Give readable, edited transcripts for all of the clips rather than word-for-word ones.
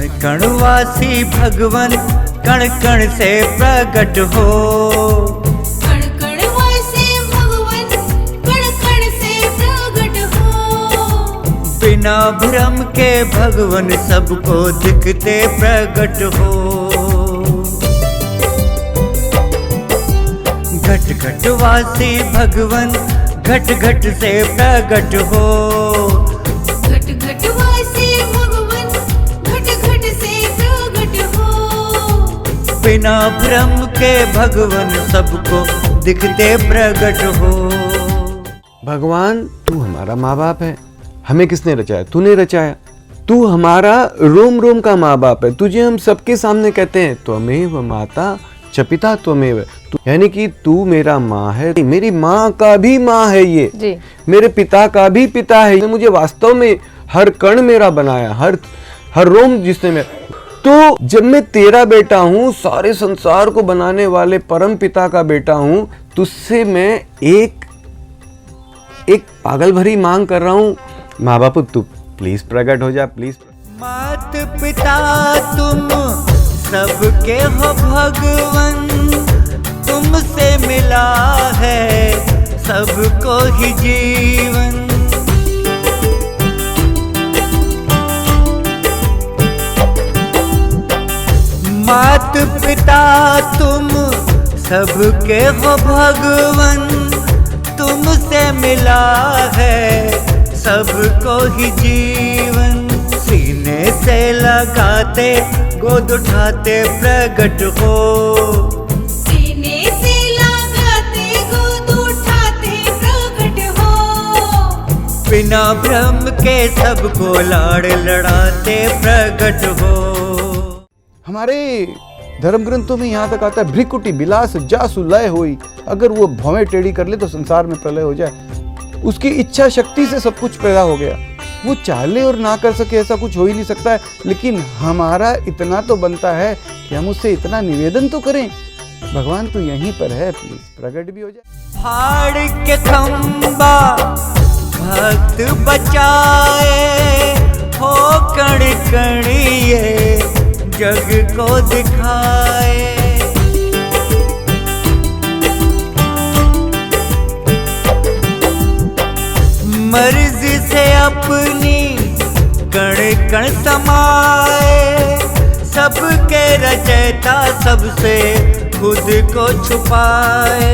कण कण वासी भगवन कण कण से प्रकट हो। कण कण वासी भगवन कण कण से प्रकट हो। बिना भ्रम के भगवन सबको दिखते प्रकट हो। घट घट वासी भगवन घट घट से प्रकट हो। घट घट वासी भगवन घट घट से प्रकट हो। बिना भ्रम के भगवन सबको दिखते प्रकट हो। भगवान तू हमारा माँ बाप है, हमें किसने रचाया? तूने रचाया। तू हमारा रोम रोम का माँ बाप है। तुझे हम सबके सामने कहते हैं त्वमेव माता च पिता त्वमेव, यानी कि तू मेरा माँ है, मेरी माँ का भी माँ है ये जी। मेरे पिता का भी पिता है। मुझे वास्तव में हर कण मेरा बनाया, हर रोम जिसने मेरा। तो जब मैं तेरा बेटा हूँ, सारे संसार को बनाने वाले परम पिता का बेटा हूँ, तुझसे मैं एक पागल भरी मांग कर रहा हूँ, माँ बाप तू प्लीज प्रकट हो जा, प्लीज। मात पिता तुम सबके हो भगवन, तुमसे मिला है सबको ही जीवन। मात पिता तुम सबके हो भगवन, तुमसे मिला है सबको ही जीवन। सीने से लगाते गोद उठाते प्रकट हो। सीने से लगाते गोद उठाते प्रकट हो। बिना भ्रम के सबको लाड़ लड़ाते प्रकट हो। हमारे धर्म ग्रंथों में यहाँ तक आता है भ्रिकुटी बिलास जासु लय होई। अगर वो भवें टेढ़ी कर ले तो संसार में प्रलय हो जाए। उसकी इच्छा शक्ति से सब कुछ पैदा हो गया। वो चाह ले और ना कर सके ऐसा कुछ हो ही नहीं सकता है। लेकिन हमारा इतना तो बनता है कि हम उससे इतना निवेदन तो करें, भगवान तू यहीं पर है, प्लीज प्रकट भी हो जाए। फाड़ के खंबा भक्त बचाए हो, कण कण ये जग को दिखाए। मर्जी से अपनी कण कण समाए, सबके रचयिता सबसे खुद को छुपाए।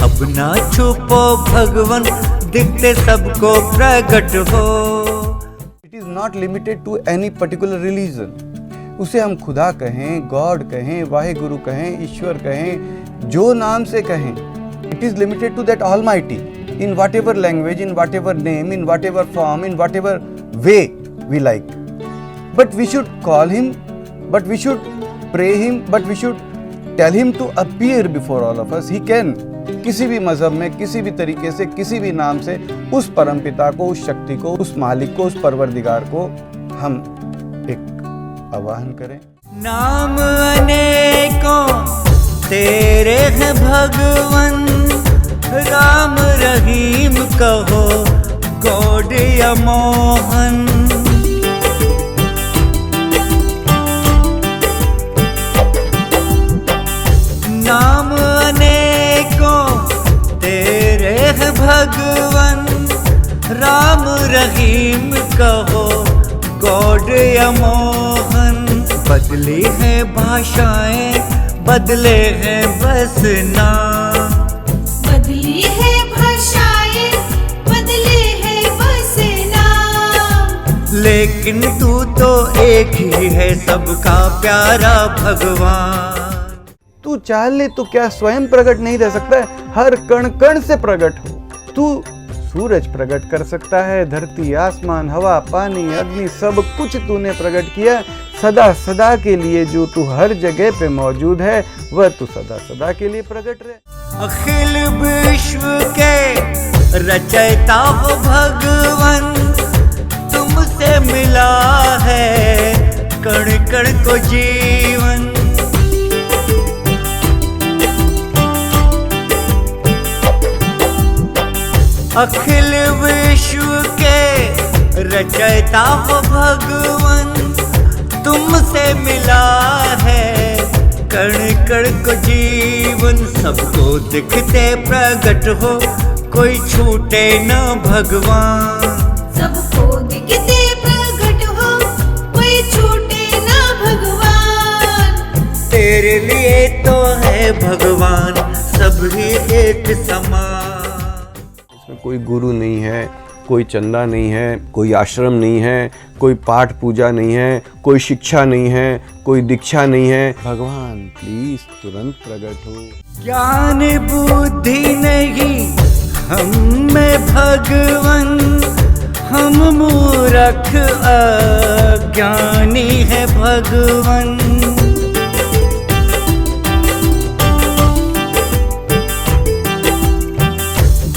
अब ना छुपो भगवन दिखते सबको प्रकट हो। It is not limited to any particular religion. उसे हम खुदा कहें, गॉड कहें, वाहेगुरु कहें, ईश्वर कहें, जो नाम से कहें, it is limited to that almighty in whatever language, in whatever name, in whatever form, in whatever way we like. But we should call him, but we should pray him, but we should tell him to appear before all of us. He can किसी भी मजहब में, किसी भी तरीके से, किसी भी नाम से उस परम पिता को, उस शक्ति को, उस मालिक को, उस परवरदिगार को हम एक आवाहन करें। नाम अनेकों तेरे हैं भगवन, राम रहीम कहो गॉड या मोहन। नाम अनेकों तेरे हैं भगवन, राम रहीम कहो गॉड या मोहन। बदली है भाषाएं, बदले हैं बस नाम। बदली है भाषाएं, बदले है बस नाम। लेकिन तू तो एक ही है सबका प्यारा भगवान। तू चाह ले तो क्या स्वयं प्रकट नहीं रह सकता है? हर कण कण से प्रकट हो। तू सूरज प्रकट कर सकता है, धरती, आसमान, हवा, पानी, अग्नि, सब कुछ तूने प्रकट किया। सदा सदा के लिए जो तू हर जगह पे मौजूद है, वह तू सदा सदा के लिए प्रकट रहे। अखिल विश्व के रचयिता हो भगवन, तुमसे मिला है कण कण को जीवन। अखिल विश्व के रचयिता हो भगवन, तुम हमसे मिला है। कण कण को जीवन सबको दिखते प्रकट हो, कोई छूटे न भगवान। सबको दिखते प्रकट हो, कोई छूटे ना भगवान। तेरे लिए तो है भगवान सभी एक समान। इसमें कोई गुरु नहीं है, कोई चंदा नहीं है, कोई आश्रम नहीं है, कोई पाठ पूजा नहीं है, कोई शिक्षा नहीं है, कोई दीक्षा नहीं है। भगवान प्लीज तुरंत प्रकट हो। ज्ञान बुद्धि नहीं हम में भगवन, हम मूर्ख अज्ञानी है भगवन।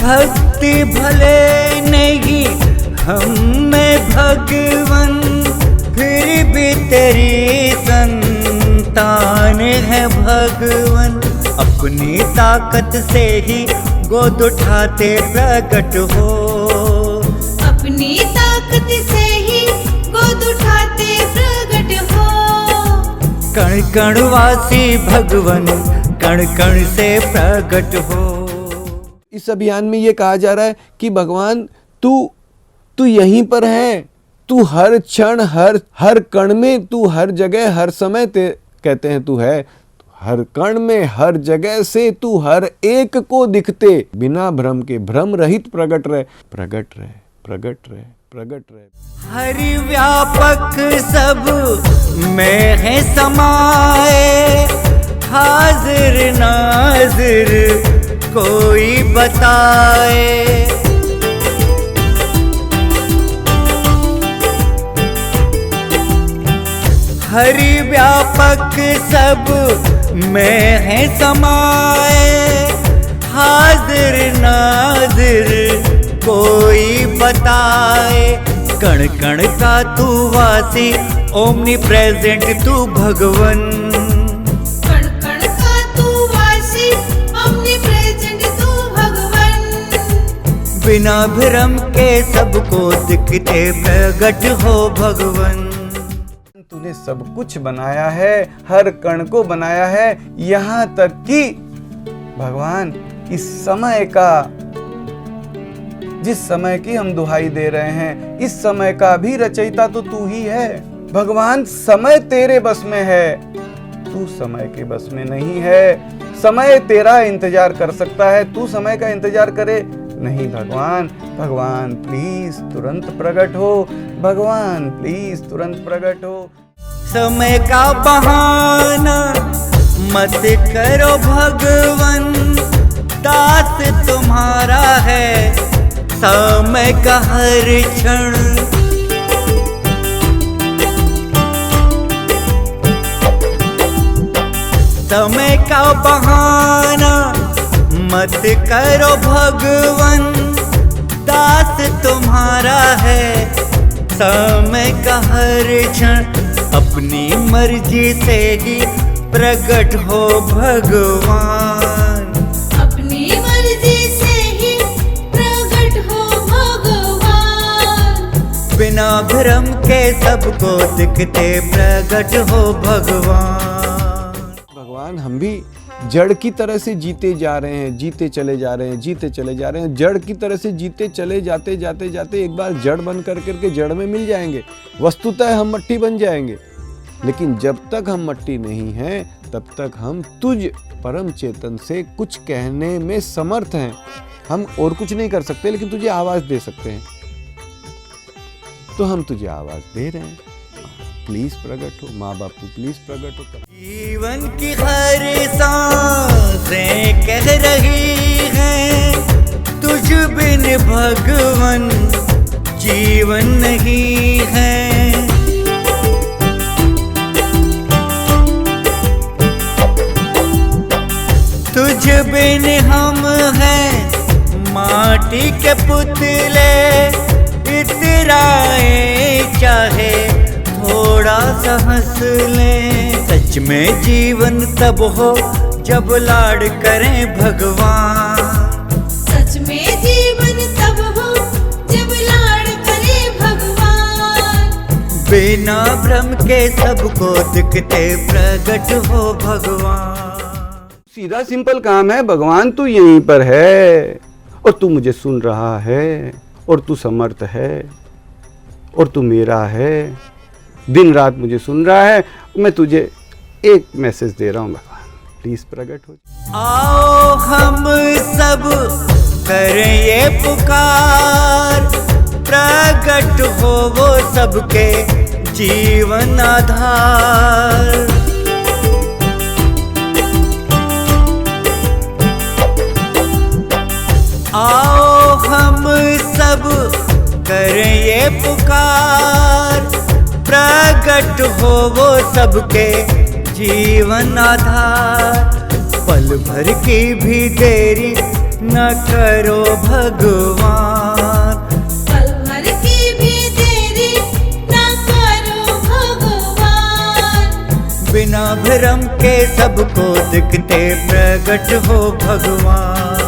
भक्ति भले नहीं हम में भगवन, फिर भी तेरी संतान है भगवन। अपनी ताकत से ही गोद उठाते प्रकट हो, अपनी ताकत से ही गोद उठाते प्रकट हो। कण कण वासी भगवन कण कण से प्रकट हो। इस अभियान में ये कहा जा रहा है कि भगवान तू यहीं पर है, तू हर क्षण हर कण में, तू हर जगह हर समय कहते हैं तू है, हर कण में हर जगह से तू हर एक को दिखते बिना भ्रम के, भ्रम रहित प्रकट रहे, प्रकट रहे, प्रकट रहे, प्रकट रहे। हरि व्यापक सब में है समाए, हाजिर नाजिर कोई बताए। हरि व्यापक सब में है समाए, हाजिर नाजिर कोई बताए। कण कण का तू वासी, ओमनी प्रेजेंट तू भगवन। कण कण का तू वासी, ओमनी प्रेजेंट तू भगवन। बिना भ्रम के सबको दिखते प्रकट हो भगवन। तूने सब कुछ बनाया है, हर कण को बनाया है, यहाँ तक कि भगवान इस समय का, जिस समय की हम दुहाई दे रहे हैं, इस समय का भी रचयिता तो तू ही है भगवान। समय तेरे बस में है, तू समय के बस में नहीं है। समय तेरा इंतजार कर सकता है, तू समय का इंतजार करे नहीं भगवान। भगवान प्लीज तुरंत प्रकट हो, भगवान प्लीज तुरंत प्रकट हो। समय का बहाना मत करो भगवन, दास तुम्हारा है समय का हर क्षण। समय का बहाना मत करो भगवन, दास तुम्हारा है समय का हर क्षण। अपनी मर्जी से ही प्रकट हो भगवान, अपनी मर्जी से ही प्रकट हो भगवान। बिना भ्रम के सबको दिखते प्रकट हो भगवान। भगवान हम भी जड़ की तरह से जीते जा रहे हैं, जीते चले जा रहे हैं, जीते चले जा रहे हैं। जड़ की तरह से जीते चले जाते जाते जाते एक बार जड़ बन करके जड़ में मिल जाएंगे। वस्तुतः हम मट्टी बन जाएंगे, लेकिन जब तक हम मट्टी नहीं हैं तब तक हम तुझ परम चेतन से कुछ कहने में समर्थ हैं। हम और कुछ नहीं कर सकते, लेकिन तुझे आवाज दे सकते हैं। तो हम तुझे आवाज दे रहे हैं, प्लीज प्रकट हो। माँ बापू प्लीज प्रकट हो। जीवन की हर सांसें कह रही हैं, तुझ बिन भगवन जीवन नहीं है। तुझ बिन हम हैं माटी के पुतले, इतराए चाहे थोड़ा सा हंस लें। सच में जीवन तब हो जब लाड करें भगवान, सच में जीवन तब हो जब लाड करे भगवान। बिना भ्रम के सबको दिखते प्रकट हो भगवान। सीधा सिंपल काम है, भगवान तू यहीं पर है और तू मुझे सुन रहा है और तू समर्थ है और तू मेरा है, दिन रात मुझे सुन रहा है। मैं तुझे एक मैसेज दे रहा हूँ भगवान, प्लीज प्रकट हो। आओ हम सब करें ये पुकार, प्रकट हो वो सबके जीवन आधार। आओ हम सब करें ये पुकार, प्रकट हो वो सबके जीवन आधार। पल भर की भी देरी न करो भगवान, पल भर की भी देरी न करो भगवान। बिना भ्रम के सबको दिखते प्रकट हो भगवान।